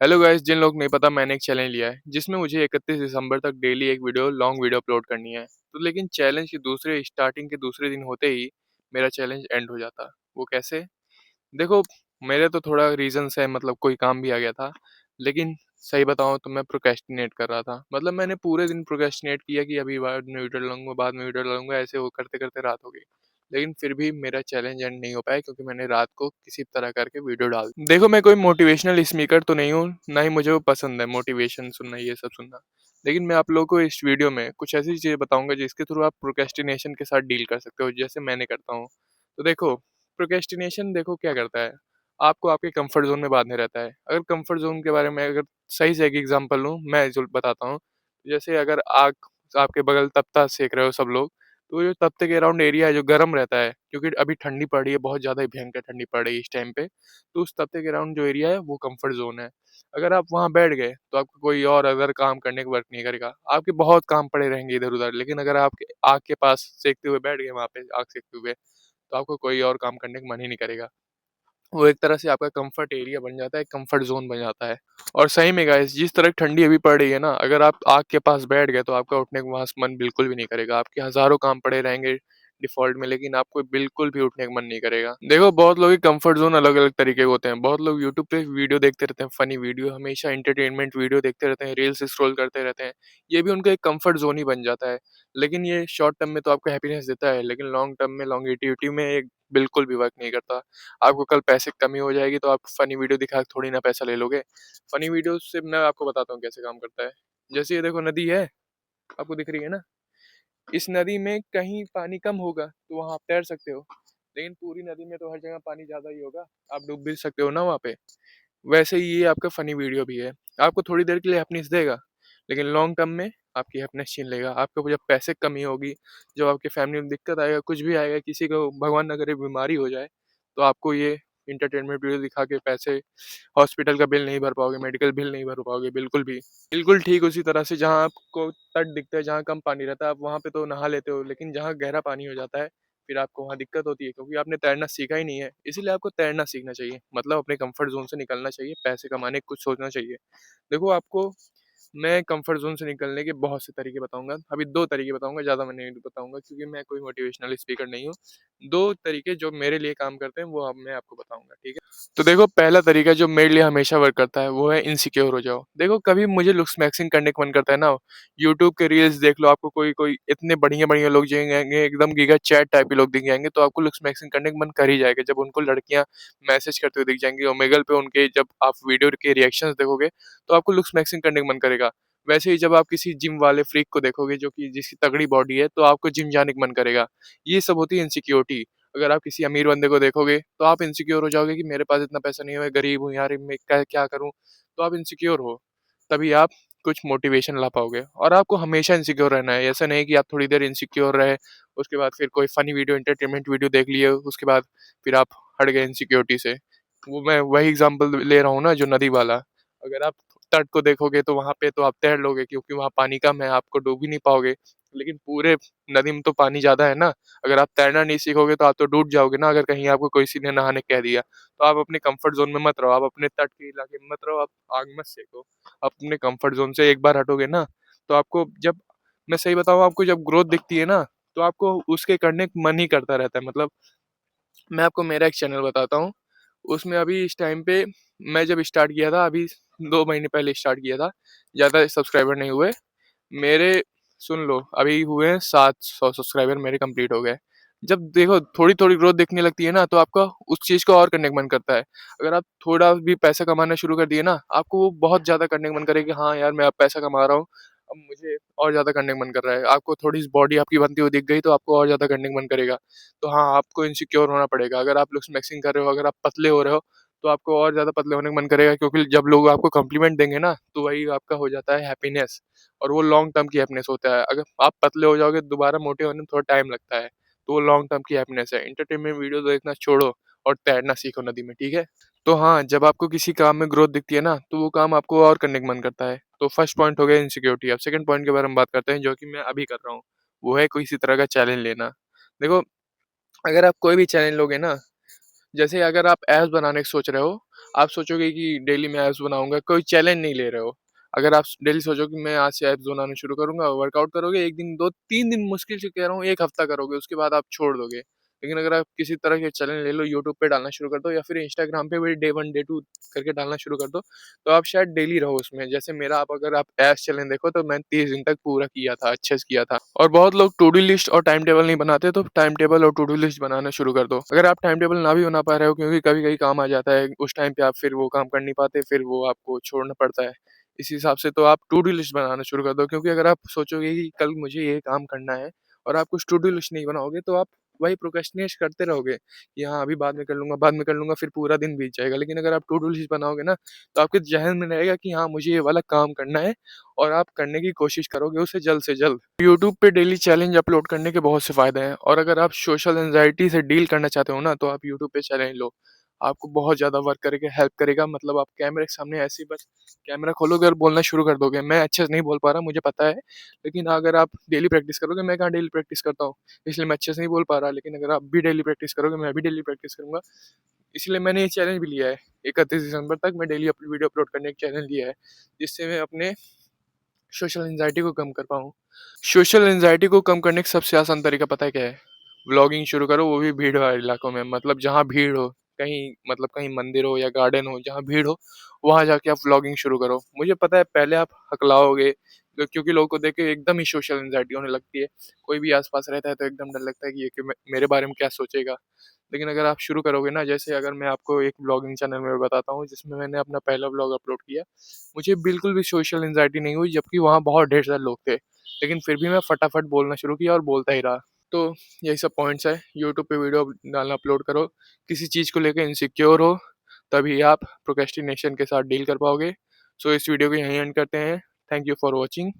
Hello guys, जिन लोग नहीं पता मैंने एक चैलेंज लिया है जिसमें मुझे 31 दिसंबर तक डेली एक लॉन्ग वीडियो अपलोड करनी है। तो लेकिन चैलेंज के दूसरे स्टार्टिंग के दूसरे दिन होते ही मेरा चैलेंज एंड हो जाता। वो कैसे? देखो, मेरे तो थोड़ा रीजंस है, मतलब कोई काम भी आ गया था। लेकिन सही बताऊं तो मैं प्रोक्रेस्टिनेट कर रहा था, मतलब मैंने पूरे दिन प्रोक्रेस्टिनेट किया कि अभी बाद में वीडियो डालूंगा, बाद में वीडियो डालूंगा, ऐसे वो करते करते रात हो गई। लेकिन फिर भी मेरा चैलेंज एंड नहीं हो पाया क्योंकि मैंने रात को किसी तरह करके वीडियो डाल दी। देखो, मैं कोई मोटिवेशनल स्पीकर तो नहीं हूँ, ना ही मुझे वो पसंद है मोटिवेशन सुनना, ये सब सुनना। लेकिन मैं आप लोगों को इस वीडियो में कुछ ऐसी चीजें बताऊंगा जिसके थ्रू आप प्रोक्रेस्टिनेशन के साथ डील कर सकते हो, जैसे मैंने करता हूँ। तो देखो, प्रोक्रेस्टिनेशन देखो क्या करता है, आपको आपके कंफर्ट जोन में बांधे रहता है। अगर कंफर्ट जोन के बारे में अगर सही से एक एग्जांपल लूँ, मैं जो बताता हूँ, जैसे अगर आग आपके बगल तपता सेक रहे हो सब लोग, तो जो तपते के अराउंड एरिया है जो गर्म रहता है, क्योंकि अभी ठंडी पड़ रही है, बहुत ज़्यादा ही भयंकर ठंडी पड़ रही है इस टाइम पे, तो उस तपते के अराउंड जो एरिया है वो कंफर्ट जोन है। अगर आप वहाँ बैठ गए तो आपको कोई और अदर काम करने का वर्क नहीं करेगा, आपके बहुत काम पड़े रहेंगे इधर उधर। लेकिन अगर आप आग के पास सेकते हुए बैठ गए, वहाँ पे आग सेकते हुए, तो आपको कोई और काम करने का मन ही नहीं करेगा। वो एक तरह से आपका कंफर्ट एरिया बन जाता है, कंफर्ट जोन बन जाता है। और सही में गाइस, जिस तरह ठंडी अभी पड़ रही है ना, अगर आप आग के पास बैठ गए तो आपका उठने का वहां से मन बिल्कुल भी नहीं करेगा। आपके हजारों काम पड़े रहेंगे डिफॉल्ट में, लेकिन आपको बिल्कुल भी उठने का मन नहीं करेगा। देखो, बहुत लोग के कंफर्ट जोन अलग अलग तरीके के होते हैं। बहुत लोग यूट्यूब पे वीडियो देखते रहते हैं, फनी वीडियो, हमेशा इंटरटेनमेंट वीडियो देखते रहते हैं, रील्स स्क्रॉल करते रहते हैं। ये भी उनका एक कंफर्ट जोन ही बन जाता है। लेकिन ये शॉर्ट टर्म में तो आपको हैप्पीनेस देता है, लेकिन लॉन्ग टर्म में, लॉन्गिट्यूटी में ये बिल्कुल भी वर्क नहीं करता। आपको कल पैसे की कमी हो जाएगी तो आप फनी वीडियो दिखा के थोड़ी ना पैसा ले लोगे। फनी वीडियो से मैं आपको बताता हूँ कैसे काम करता है। जैसे ये देखो, नदी है, आपको दिख रही है ना? इस नदी में कहीं पानी कम होगा तो वहां आप तैर सकते हो, लेकिन पूरी नदी में तो हर जगह पानी ज्यादा ही होगा, आप डूब भी सकते हो ना वहाँ पे। वैसे ही ये आपका फनी वीडियो भी है। आपको थोड़ी देर के लिए हैप्पीनेस देगा, लेकिन लॉन्ग टर्म में आपकी हैप्पीनेस छीन लेगा। आपको जब पैसे की कमी होगी, जब आपके फैमिली में दिक्कत आएगा, कुछ भी आएगा, किसी को भगवान ना करे बीमारी हो जाए, तो आपको ये इंटरटेनमेंट वीडियो दिखा के पैसे, हॉस्पिटल का बिल नहीं भर पाओगे, मेडिकल बिल नहीं भर पाओगे बिल्कुल भी। बिल्कुल ठीक उसी तरह से जहाँ आपको तट दिखता है, जहाँ कम पानी रहता है, आप वहाँ पे तो नहा लेते हो, लेकिन जहाँ गहरा पानी हो जाता है, फिर आपको वहाँ दिक्कत होती है क्योंकि आपने तैरना सीखा ही नहीं है। इसीलिए आपको तैरना सीखना चाहिए, मतलब अपने कंफर्ट जोन से निकलना चाहिए, पैसे कमाने का कुछ सोचना चाहिए। देखो, आपको मैं कंफर्ट जोन से निकलने के बहुत से तरीके बताऊंगा। अभी 2 तरीके बताऊंगा, ज़्यादा मैं नहीं बताऊंगा क्योंकि मैं कोई मोटिवेशनल स्पीकर नहीं हूँ। 2 तरीके जो मेरे लिए काम करते हैं वो अब मैं आपको बताऊंगा, ठीक है? तो देखो, पहला तरीका जो मेरे लिए हमेशा वर्क करता है वो है इनसिक्योर हो जाओ। देखो, कभी मुझे लुक्स मैक्सिंग करने का मन करता है ना, यूट्यूब के रील्स देख लो, आपको कोई कोई इतने बढ़िया बढ़िया लोग दिखेंगे, एकदम गीगा चैट टाइप के लोग दिख जाएंगे, तो आपको लुक्स मैक्सिंग करने का मन कर ही जाएगा। जब उनको लड़कियां मैसेज करते हुए दिख जाएंगी ओमेगल पे, उनके जब आप वीडियो के रिएक्शंस देखोगे, तो आपको लुक्स मैक्सिंग करने का मन करेगा। वैसे ही जब आप किसी जिम वाले फ्रीक को देखोगे जो कि जिसकी तगड़ी बॉडी है, तो आपको जिम जाने का मन करेगा। ये सब होती है इनसिक्योरिटी। अगर आप किसी अमीर बंदे को देखोगे तो आप इनसिक्योर हो जाओगे कि मेरे पास इतना पैसा नहीं है, मैं गरीब हूँ यार, मैं क्या क्या करूँ। तो आप इनसिक्योर हो, तभी आप कुछ मोटिवेशन ला पाओगे। और आपको हमेशा इनसिक्योर रहना है, ऐसा नहीं कि आप थोड़ी देर इनसिक्योर रहे, उसके बाद फिर कोई फनी वीडियो, एंटरटेनमेंट वीडियो देख लिए, उसके बाद फिर आप हट गए इनसिक्योरिटी से। वो मैं वही एग्जांपल ले रहा हूँ ना, जो नदी वाला। अगर आप तट को देखोगे तो वहां पे तो आप तैर लोगे क्योंकि वहां पानी कम है, आपको डूब ही नहीं पाओगे। लेकिन पूरे नदी में तो पानी ज्यादा है ना। अगर आप तैरना नहीं सीखोगे तो आप तो डूब जाओगे ना, अगर कहीं आपको किसी ने नहाने कह दिया। तो आप अपने कंफर्ट जोन में मत रहो, आप अपने तट के इलाके में मत रहो, आप आग मत सेको। आप अपने कंफर्ट जोन से एक बार हटोगे ना, तो आपको जब, मैं सही बताऊं, आपको जब ग्रोथ दिखती है ना, तो आपको उसके करने का मन ही करता रहता है। मतलब मैं आपको मेरा एक चैनल बताता हूँ, उसमें अभी इस टाइम पे, मैं जब स्टार्ट किया था, अभी 2 महीने पहले स्टार्ट किया था, ज़्यादा सब्सक्राइबर नहीं हुए मेरे। सुन लो, अभी हुए हैं 700 सब्सक्राइबर मेरे कंप्लीट हो गए। जब देखो थोड़ी थोड़ी ग्रोथ दिखने लगती है ना, तो आपका उस चीज़ को और करने का मन करता है। अगर आप थोड़ा भी पैसा कमाना शुरू कर दिए ना, आपको वो बहुत ज़्यादा करने का मन करेगा कि हाँ यार, मैं अब पैसा कमा रहा हूँ, अब मुझे और ज़्यादा करने का मन कर रहा है। आपको थोड़ी सी बॉडी आपकी बनती हुई दिख गई तो आपको और ज़्यादा करने का मन करेगा। तो हाँ, आपको इनसिक्योर होना पड़ेगा। अगर आप लुक्स मैक्सिंग कर रहे हो, अगर आप पतले हो रहे हो, तो आपको और ज़्यादा पतले होने का मन करेगा, क्योंकि जब लोग आपको कॉम्प्लीमेंट देंगे ना, तो वही आपका हो जाता है हैप्पीनेस। और वो लॉन्ग टर्म की हैप्पीनेस होता है। अगर आप पतले हो जाओगे, दोबारा मोटे होने में थोड़ा टाइम लगता है, तो वो लॉन्ग टर्म की हैप्पीनेस है। एंटरटेनमेंट वीडियो देखना छोड़ो और तैरना सीखो नदी में, ठीक है? तो हाँ, जब आपको किसी काम में ग्रोथ दिखती है ना, तो वो काम आपको और करने का मन करता है। तो फर्स्ट पॉइंट हो गया इनसिक्योरिटी। अब सेकंड पॉइंट के बारे में बात करते हैं, जो कि मैं अभी कर रहा हूँ। वो है किसी तरह का चैलेंज लेना। देखो, अगर आप कोई भी चैलेंज लोगे ना, जैसे अगर आप एप्स बनाने की सोच रहे हो, आप सोचोगे कि डेली मैं एब्स बनाऊँगा, कोई चैलेंज नहीं ले रहे हो। अगर आप डेली सोचो कि मैं आज से एब्स बनाना शुरू करूँगा, वर्कआउट करोगे 1 दिन, 2-3 दिन मुश्किल से कह रहा हूँ 1 हफ्ता करोगे, उसके बाद आप छोड़ दोगे। लेकिन अगर आप किसी तरह के चैलेंज ले लो, यूट्यूब पे डालना शुरू कर दो या फिर इंस्टाग्राम पे भी डे 1, डे 2 करके डालना शुरू कर दो, तो आप शायद डेली रहो उसमें। जैसे मेरा आप अगर आप एब्स चैलेंज देखो तो मैं 30 दिन तक पूरा किया था, अच्छे से किया था। और बहुत लोग टू डू लिस्ट और टाइम टेबल नहीं बनाते, तो टाइम टेबल और टू डू लिस्ट बनाना शुरू कर दो। अगर आप टाइम टेबल ना भी बना पा रहे हो क्योंकि कभी-कभी काम आ जाता है, उस टाइम पे आप फिर वो काम कर नहीं पाते, फिर वो आपको छोड़ना पड़ता है। इस हिसाब से तो आप टू डू लिस्ट बनाना शुरू कर दो, क्योंकि अगर आप सोचोगे कि कल मुझे ये काम करना है और आप कुछ टू डू लिस्ट नहीं बनाओगे, तो आप वही प्रोक्रेस्टिनेट करते रहोगे कि हाँ, अभी बाद में कर लूँगा, फिर पूरा दिन बीत जाएगा। लेकिन अगर आप टू डू लिस्ट बनाओगे ना, तो आपके ज़हन में रहेगा कि हाँ, मुझे ये वाला काम करना है और आप करने की कोशिश करोगे उसे जल्द से जल्द। यूट्यूब पे डेली चैलेंज अपलोड करने के बहुत से फ़ायदे हैं, और अगर आप सोशल एंग्ज़ायटी से डील करना चाहते हो ना, तो आप यूट्यूब पे चैलेंज लो। आपको बहुत ज़्यादा वर्क करेगा, हेल्प करेगा। मतलब आप कैमरे के सामने ऐसे ही बस कैमरा खोलोगे और बोलना शुरू कर दोगे। मैं अच्छे से नहीं बोल पा रहा, मुझे पता है, लेकिन अगर आप डेली प्रैक्टिस करोगे, मैं कहाँ डेली प्रैक्टिस करता हूँ, इसलिए मैं अच्छे से नहीं बोल पा रहा। लेकिन अगर आप भी डेली प्रैक्टिस करोगे, मैं भी डेली प्रैक्टिस करूँगा। इसलिए मैंने ये चैलेंज भी लिया है। 31 दिसंबर तक मैं डेली वीडियो अपलोड करने का चैलेंज लिया है, जिससे मैं अपने सोशल एंग्ज़ायटी को कम कर पाऊँ। सोशल एंग्ज़ायटी को कम करने का सबसे आसान तरीका पता है क्या है? व्लॉगिंग शुरू करो, वो भी भीड़ वाले इलाकों में। मतलब जहाँ भीड़ हो, कहीं मतलब कहीं मंदिर हो या गार्डन हो, जहाँ भीड़ हो, वहाँ जाके आप व्लॉगिंग शुरू करो। मुझे पता है पहले आप हकलाओगे, क्योंकि लोगों को देख के एकदम ही सोशल एंग्ज़ायटी होने लगती है। कोई भी आस-पास रहता है तो एकदम डर लगता है कि ये कि मेरे बारे में क्या सोचेगा? लेकिन अगर आप शुरू करोगे ना, जैसे अगर मैं आपको एक व्लॉगिंग चैनल में बताता हूँ जिसमें मैंने अपना पहला व्लॉग अपलोड किया। मुझे बिल्कुल भी सोशल एंग्ज़ायटी नहीं हुई, जबकि वहाँ बहुत ढेर सारे लोग थे। लेकिन फिर भी मैं फटाफट बोलना शुरू किया और बोलता ही रहा। तो यही सब पॉइंट्स हैं, यूट्यूब पे वीडियो डालना अपलोड करो। किसी चीज़ को लेके इनसिक्योर हो, तभी आप प्रोक्रेस्टिनेशन के साथ डील कर पाओगे। सो इस वीडियो को यहीं एंड करते हैं। Thank you for watching.